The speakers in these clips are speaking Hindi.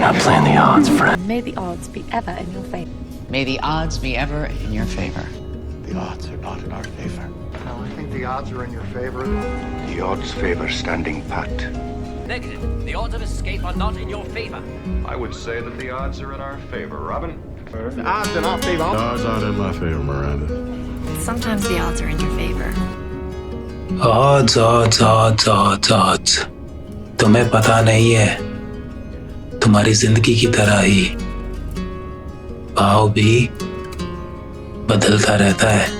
not playing the odds, friend. May the odds be ever in your favor. May the odds be ever in your favor. The odds are not in our favor. No, I think the odds are in your favor. The odds favor standing pat. Negative. The odds of escape are not in your favor. I would say that the odds are in our favor. Robin? The odds in our favor. The odds aren't in my favor, Miranda. Sometimes the odds are in your favor. odds. तुम्हें पता नहीं है, तुम्हारी जिंदगी की तरह ही भाव भी बदलता रहता है।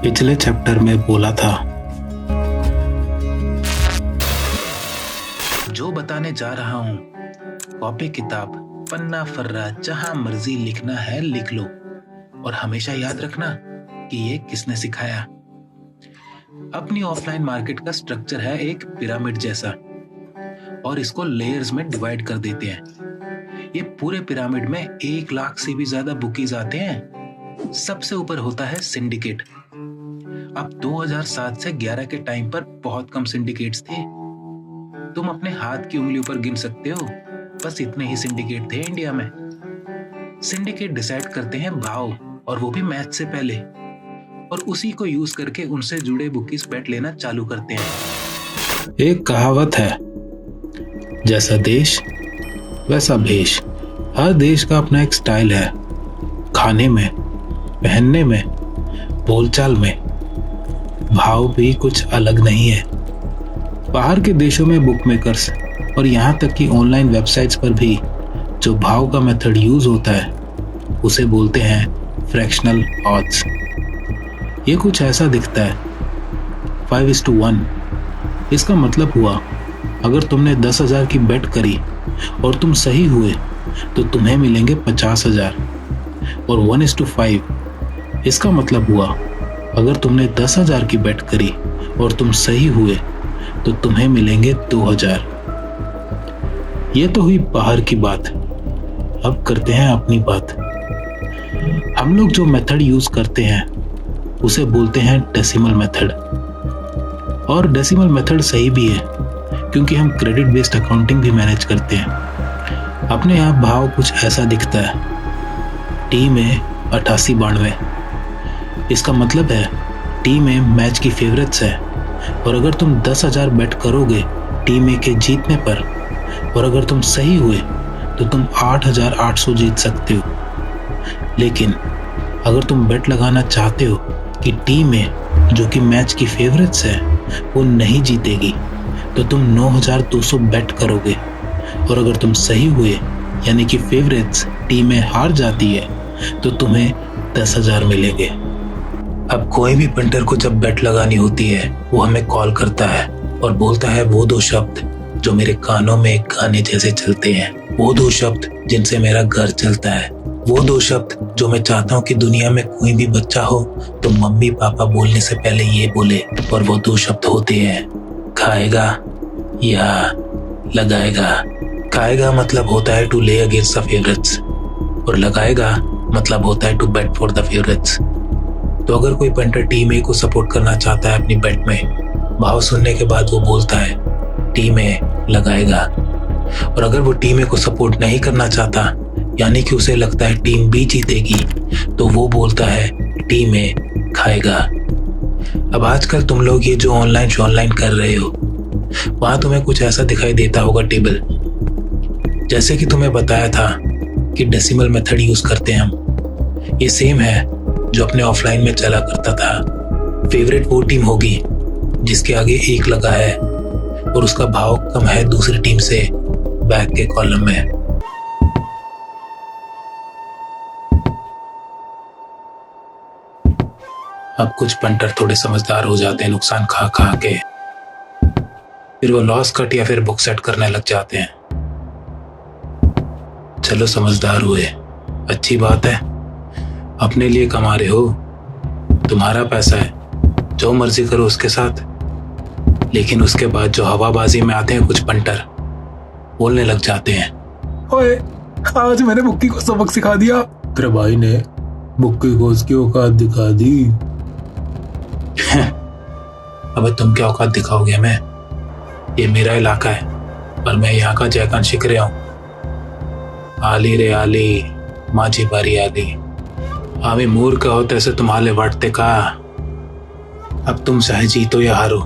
पिछले चैप्टर में बोला था, जो बताने जा रहा हूं कॉपी किताब पन्ना फर्रा जहां मर्जी लिखना है लिख लो, और हमेशा याद रखना कि ये किसने सिखाया। अपनी ऑफलाइन मार्केट का स्ट्रक्चर है एक पिरामिड जैसा, और इसको लेयर्स में डिवाइड कर देते हैं। ये पूरे पिरामिड में 1 लाख से भी ज्यादा बुकीज आते हैं। सबसे ऊपर होता है सिंडिकेट। अब 2007 से 11 के टाइम पर बहुत कम सिंडिकेट्स थे। तुम अपने हाथ की उंगलियों पर गिन सकते हो, बस इतने ही सिंडिकेट थे इंडिया में। सिंडिकेट डिसाइड करते हैं भाव, और वो भी मैच से पहले, और उसी को यूज करके उनसे जुड़े बुकीज बेट लेना चालू करते हैं। एक कहावत है, जैसा देश वैसा भेष। हर देश का अपना एक स्टाइल है, खाने में, पहनने में, बोलचाल में। भाव भी कुछ अलग नहीं है। बाहर के देशों में बुकमेकर्स और यहाँ तक कि ऑनलाइन वेबसाइट्स पर भी जो भाव का मेथड यूज होता है उसे बोलते हैं फ्रैक्शनल ऑड्स। ये कुछ ऐसा दिखता है, 5:1। इसका मतलब हुआ, अगर तुमने 10,000 की बेट करी और तुम सही हुए तो तुम्हें मिलेंगे 50,000, और 1:5। इसका मतलब हुआ, अगर तुमने 10,000 की बेट करी और तुम सही हुए तो तुम्हें मिलेंगे 2,000। ये तो हुई बाहर की बात। अब करते हैं अपनी बात। हम लोग जो मेथड यूज करते हैं उसे बोलते हैं डेसिमल मेथड। और डेसिमल मेथड सही भी है, क्योंकि हम क्रेडिट बेस्ड अकाउंटिंग भी मैनेज करते हैं। अपने आप भाव कुछ ऐसा दिखता है, टी में 88-92। इसका मतलब है टीम ए मैच की फेवरेट्स है, और अगर तुम 10,000 बेट करोगे टीम ए के जीतने पर, और अगर तुम सही हुए तो तुम 8,800 जीत सकते हो। लेकिन अगर तुम बेट लगाना चाहते हो कि टीम ए जो कि मैच की फेवरेट्स है वो नहीं जीतेगी, तो तुम 9,200 बेट करोगे, और अगर तुम सही हुए यानी कि फेवरेट्स टीम ए हार जाती है तो तुम्हें 10,000 मिलेंगे। अब कोई भी पंटर को जब बेट लगानी होती है वो हमें कॉल करता है और बोलता है वो 2 शब्द जो मेरे कानों में एक गाने जैसे चलते हैं, वो 2 शब्द जिनसे मेरा घर चलता है, वो 2 शब्द जो मैं चाहता हूँ कि दुनिया में कोई भी बच्चा हो तो मम्मी पापा बोलने से पहले ये बोले। और वो 2 शब्द होते हैं, खाएगा या लगाएगा। खाएगा मतलब होता है टू ले अगेंस्ट द फेवरेट्स, और लगाएगा मतलब होता है to bet for the favourites. तो अगर कोई पंटर टीम ए को सपोर्ट करना चाहता है अपनी बेट में, भाव सुनने के बाद वो बोलता है टीम ए लगाएगा। और अगर वो टीम ए को सपोर्ट नहीं करना चाहता, यानी कि उसे लगता है टीम बी जीतेगी, तो वो बोलता है टीम ए खाएगा। अब आजकल तुम लोग ये जो ऑनलाइन कर रहे हो, वहां तुम्हें कुछ ऐसा दिखाई देता होगा टेबल, जैसे कि तुम्हें बताया था कि डेसिमल मेथड यूज करते हैं हम। ये सेम है जो अपने ऑफलाइन में चला करता था। फेवरेट वो टीम होगी जिसके आगे 1 लगा है और उसका भाव कम है दूसरी टीम से बैक के कॉलम में। अब कुछ पंटर थोड़े समझदार हो जाते हैं नुकसान खा खा के, फिर वो लॉस कट या फिर बुक सेट करने लग जाते हैं। चलो समझदार हुए, अच्छी बात है, अपने लिए कमा रहे हो, तुम्हारा पैसा है, जो मर्जी करो उसके साथ। लेकिन उसके बाद जो हवाबाजी में आते हैं कुछ पंटर, बोलने लग जाते हैं, ओए आज मैंने बुक्की को सबक सिखा दिया। तेरे भाई ने बुक्की को उसकी औकात दिखा दी। अबे तुम क्या औकात दिखाओगे हमें? ये मेरा इलाका है और मैं यहाँ का जयकान शिकरे हूँ। आली रे आली, माझी बारी आली, आमी मूर्ख होते से तुम्हारे बढ़ते का। अब तुम चाहे जीतो या हारो,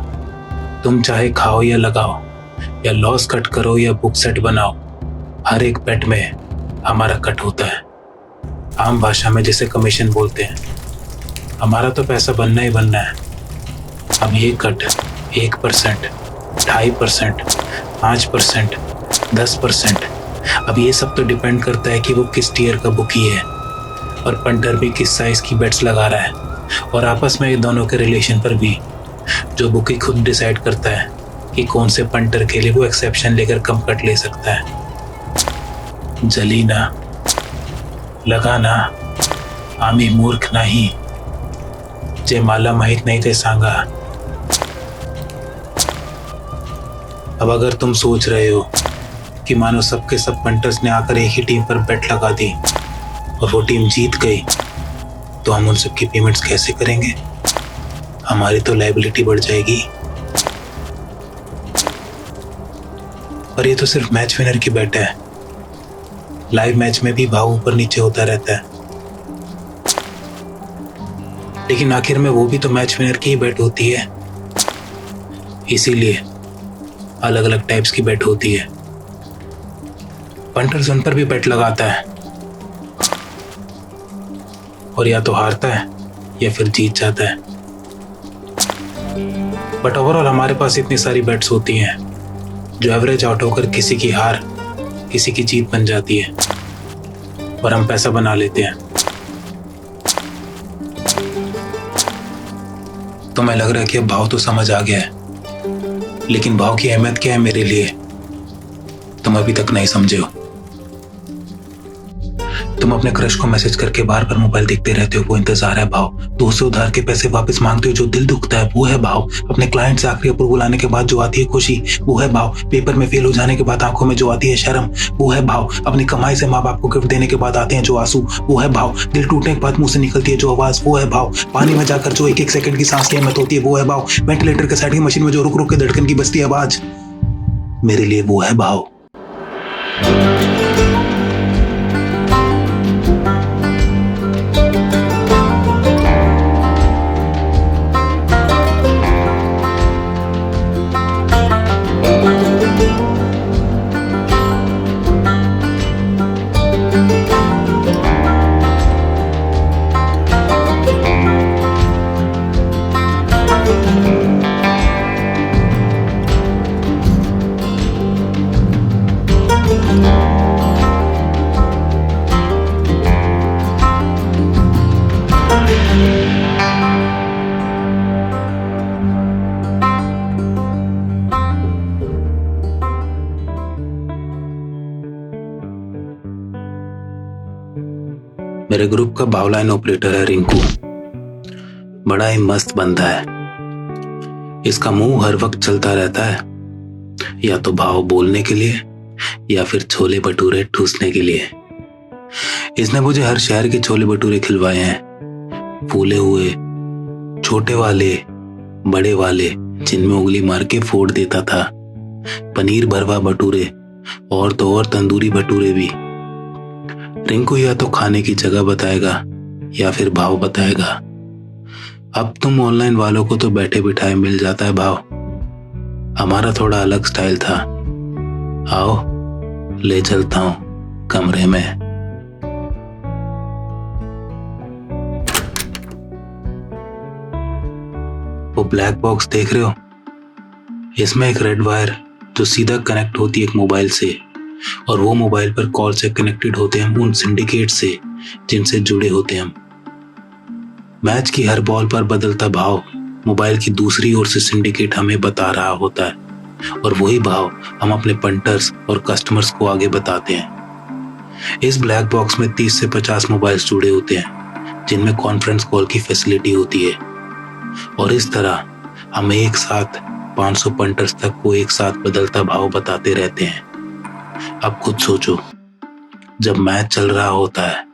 तुम चाहे खाओ या लगाओ, या लॉस कट करो या बुक सेट बनाओ, हर एक बेट में हमारा कट होता है। आम भाषा में जिसे कमीशन बोलते हैं। हमारा तो पैसा बनना ही बनना है। अब ये कट 1%, 2.5%, 5%, 10%, अब ये सब तो डिपेंड करता है कि वो किस टीयर का बुकी है और पंटर भी किस साइज की बेट्स लगा रहा है, और आपस में ये दोनों के रिलेशन पर भी, जो बुकी खुद डिसाइड करता है कि कौन से पंटर के लिए वो एक्सेप्शन लेकर कम कट ले सकता है। जली ना, लगाना, आमी मूर्ख नहीं, जे माला माहित नहीं थे सांगा। अब अगर तुम सोच रहे हो कि मानो सबके सब पंटर्स ने आकर एक ही टीम पर बेट लगा दी और वो टीम जीत गई, तो हम उन सबकी पेमेंट्स कैसे करेंगे? हमारी तो लायबिलिटी बढ़ जाएगी। और ये तो सिर्फ मैच विनर की बेट है, लाइव मैच में भी भाव ऊपर नीचे होता रहता है। लेकिन आखिर में वो भी तो मैच विनर की ही बेट होती है, इसीलिए अलग अलग टाइप्स की बेट होती है। पंटर्स उन पर भी बेट लगाता है और या तो हारता है या फिर जीत जाता है। बट ओवरऑल हमारे पास इतनी सारी बेट्स होती हैं जो एवरेज आउट होकर किसी की हार किसी की जीत बन जाती है और हम पैसा बना लेते हैं। तुम्हें लग रहा है कि अब भाव तो समझ आ गया है, लेकिन भाव की अहमियत क्या है मेरे लिए तुम अभी तक नहीं समझे हो। तुम अपने क्रश को मैसेज करके बार बार मोबाइल देखते रहते हो, वो इंतजार है भाव। दोस्त से उधार के पैसे वापस मांगते हो, जो दिल दुखता है वो है भाव। अपने क्लाइंट से आखिरी अप्रूवल आने के बाद जो आती है खुशी, वो है भाव। पेपर में फेल हो जाने के बाद आंखों में जो आती है शर्म, वो है भाव। अपनी कमाई से माँ बाप को गिफ्ट देने के बाद आते हैं जो आंसू, वो है भाव। दिल टूटने के बाद मुंह से निकलती है जो आवाज, वो है भाव। पानी में जाकर जो एक एक सेकंड की सांस की अहमियत होती है, वो है भाव। वेंटिलेटर के साइड की मशीन में जो रुक रुक के धड़कन की बजती आवाज, मेरे लिए वो है भाव। मेरे ग्रुप का भावलाइन ऑपरेटर है रिंकू। बड़ा ही मस्त बंदा है। इसका मुंह हर वक्त चलता रहता है, या तो भाव बोलने के लिए या फिर छोले भटूरे ठूसने के लिए। इसने मुझे हर शहर के छोले भटूरे खिलवाए हैं, फूले हुए, छोटे वाले, बड़े वाले जिनमें उंगली मार के फोड़ देता था, पनीर भरवा भटूरे और तो और तंदूरी भटूरे भी। रिंकू या तो खाने की जगह बताएगा या फिर भाव बताएगा। अब तुम ऑनलाइन वालों को तो बैठे बिठाए मिल जाता है भाव, हमारा थोड़ा अलग स्टाइल था। आओ ले चलता हूं कमरे में। वो ब्लैक बॉक्स देख रहे हो, इसमें एक रेड वायर जो सीधा कनेक्ट होती है एक मोबाइल से, और वो मोबाइल पर कॉल से कनेक्टेड होते हैं उन सिंडिकेट से जिनसे जुड़े होते हैं हम। मैच की हर बॉल पर बदलता भाव मोबाइल की दूसरी ओर से सिंडिकेट हमें बता रहा होता है, और वही भाव हम अपने पंटर्स और कस्टमर्स को आगे बताते हैं। इस ब्लैक बॉक्स में 30 से 50 मोबाइल्स जुड़े होते हैं जिनमें कॉन्फ्रेंस कॉल की फैसिलिटी होती है, और इस तरह हम एक साथ 500 पंटर्स तक को एक साथ बदलता भाव बताते रहते हैं। अब खुद सोचो, जब मैच चल रहा होता है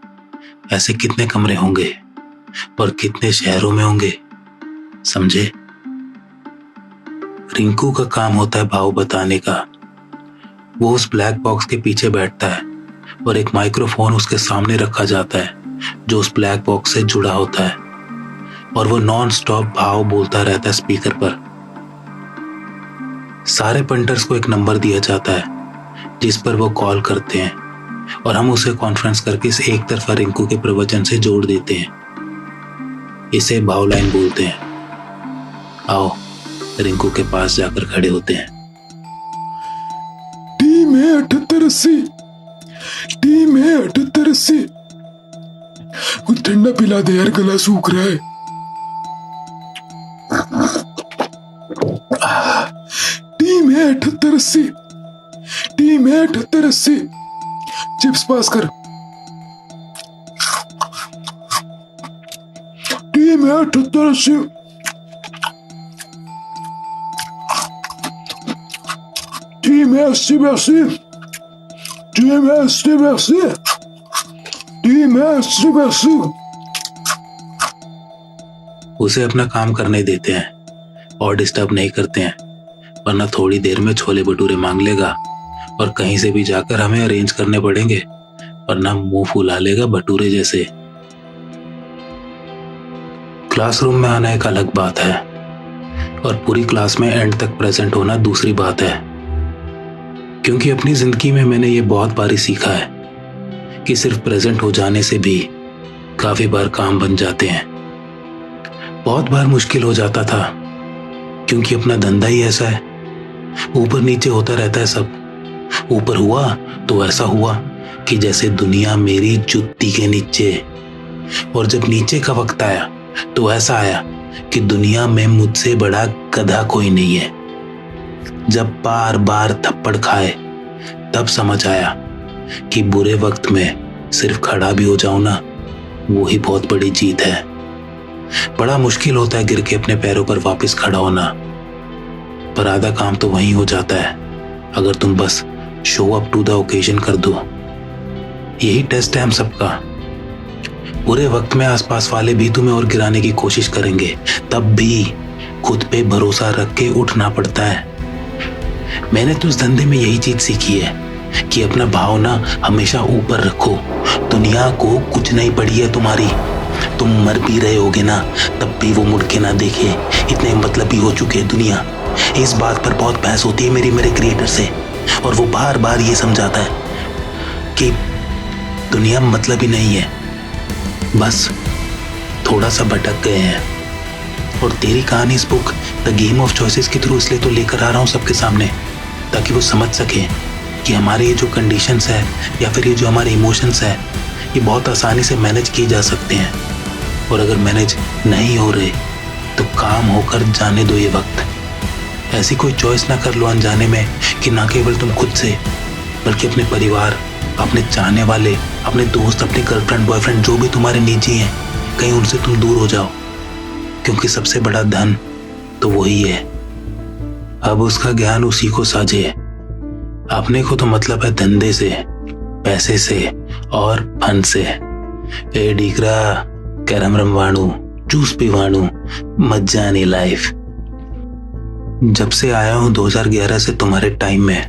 ऐसे कितने कमरे होंगे और कितने शहरों में होंगे, समझे? रिंकू का काम होता है भाव बताने का। वो उस ब्लैक बॉक्स के पीछे बैठता है और एक माइक्रोफोन उसके सामने रखा जाता है जो उस ब्लैक बॉक्स से जुड़ा होता है, और वो नॉन स्टॉप भाव बोलता रहता है स्पीकर पर। सारे पंटर्स को एक नंबर दिया जाता है जिस पर वो कॉल करते हैं, और हम उसे कॉन्फ्रेंस करके इस एक तरफा रिंकू के प्रवचन से जोड़ देते हैं। इसे भाव लाइन बोलते हैं। आओ रिंकू के पास जाकर खड़े होते हैं। टीम है 7880, टीम है 7880। कुछ ठंडा पिला दे यार, गला सूख रहा है। टीम है 7880, टीम है 7880। चिप्स पास कर। टीम है 7880, टीम है 8082, टीम है 8082, टीम है 8082। उसे अपना काम करने देते हैं और डिस्टर्ब नहीं करते हैं, वरना थोड़ी देर में छोले भटूरे मांग लेगा और कहीं से भी जाकर हमें अरेंज करने पड़ेंगे, वरना मुंह फुला लेगा भटूरे जैसे। क्लासरूम में आना एक अलग बात है और पूरी क्लास में एंड तक प्रेजेंट होना दूसरी बात है, क्योंकि अपनी जिंदगी में मैंने ये बहुत बारी सीखा है कि सिर्फ प्रेजेंट हो जाने से भी काफी बार काम बन जाते हैं। बहुत बार मुश्किल हो जाता था क्योंकि अपना धंधा ही ऐसा है, ऊपर नीचे होता रहता है सब। ऊपर हुआ तो ऐसा हुआ कि जैसे दुनिया मेरी जुत्ती के नीचे, और जब नीचे का वक्त आया तो ऐसा आया कि दुनिया में मुझसे बड़ा गधा कोई नहीं है। जब बार बार थप्पड़ खाए तब समझ आया कि बुरे वक्त में सिर्फ खड़ा भी हो जाऊं ना, वो ही बहुत बड़ी जीत है। बड़ा मुश्किल होता है गिर के अपने पैरों पर वापस खड़ा होना, पर आधा काम तो वहीं हो जाता है अगर तुम बस show up to the occasion कर दो। यही टेस्ट है हम सबका। बुरे वक्त में आसपास वाले भी तुम्हें और गिराने की कोशिश करेंगे, तब भी खुद पे भरोसा रख के उठना पड़ता है। मैंने तो इस धंधे में यही चीज सीखी है कि अपना भावना हमेशा ऊपर रखो। दुनिया को कुछ नहीं पड़ी है तुम्हारी, तुम मर भी रहे होगे ना तब भी वो मुड़ के ना देखे, इतने मतलबी हो चुके हैं दुनिया। इस बात पर बहुत बहस होती है मेरे क्रिएटर से, और वो बार बार ये समझाता है कि दुनिया मतलब ही नहीं है, बस थोड़ा सा भटक गए हैं। और तेरी कहानी इस book the game of choices के थ्रू इसलिए तो लेकर आ रहा हूँ सबके सामने, ताकि वो समझ सके कि हमारे ये जो कंडीशंस है या फिर ये जो हमारे इमोशंस है, ये बहुत आसानी से मैनेज किए जा सकते हैं, और अगर मैनेज नहीं हो रहे तो काम होकर जाने दो ये वक्त। ऐसी कोई चॉइस ना कर लो अनजाने में कि ना केवल तुम खुद से बल्कि अपने परिवार, अपने चाहने वाले, अपने दोस्त, अपने गर्लफ्रेंड बॉयफ्रेंड जो भी तुम्हारे निजी हैं, कहीं उनसे तुम दूर हो जाओ, क्योंकि सबसे बड़ा धन तो वही है। अब उसका ज्ञान उसी को साझे। अपने को तो मतलब है धंधे से, पैसे से और फन से। ए डीकरा कैरम रमवाणु, जूस पीवाणु, मजा नहीं लाइफ। जब से आया हूं 2011 से तुम्हारे टाइम में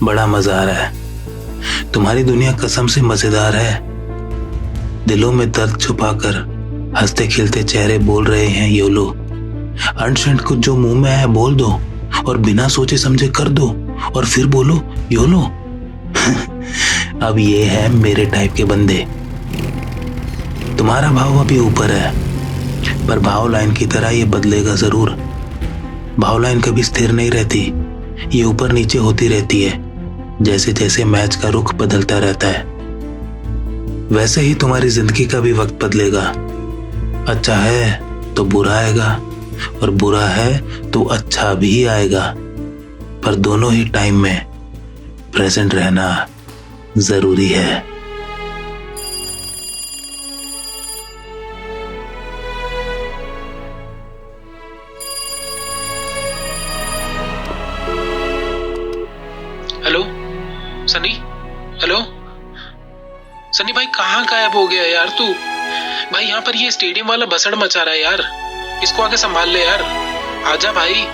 बड़ा मजा आ रहा है। तुम्हारी दुनिया कसम से मजेदार है। दिलों में दर्द छुपाकर हंसते खिलते चेहरे बोल रहे हैं योलो। अनशंट कुछ जो मुंह में आया बोल दो और बिना सोचे समझे कर दो और फिर बोलो योलो। अब ये है मेरे टाइप के बंदे। तुम्हारा भाव अभी ऊपर है, पर भाव लाइन की तरह ये बदलेगा जरूर। भाव लाइन कभी स्थिर नहीं रहती, ये ऊपर नीचे होती रहती है। जैसे जैसे मैच का रुख बदलता रहता है, वैसे ही तुम्हारी जिंदगी का भी वक्त बदलेगा। अच्छा है तो बुरा आएगा और बुरा है तो अच्छा भी आएगा, पर दोनों ही टाइम में प्रेजेंट रहना जरूरी है। हेलो सनी, हेलो सनी भाई, कहाँ गायब हो गया यार तू? भाई यहाँ पर ये स्टेडियम वाला भसड़ मचा रहा है यार, इसको आके संभाल ले यार, आजा भाई।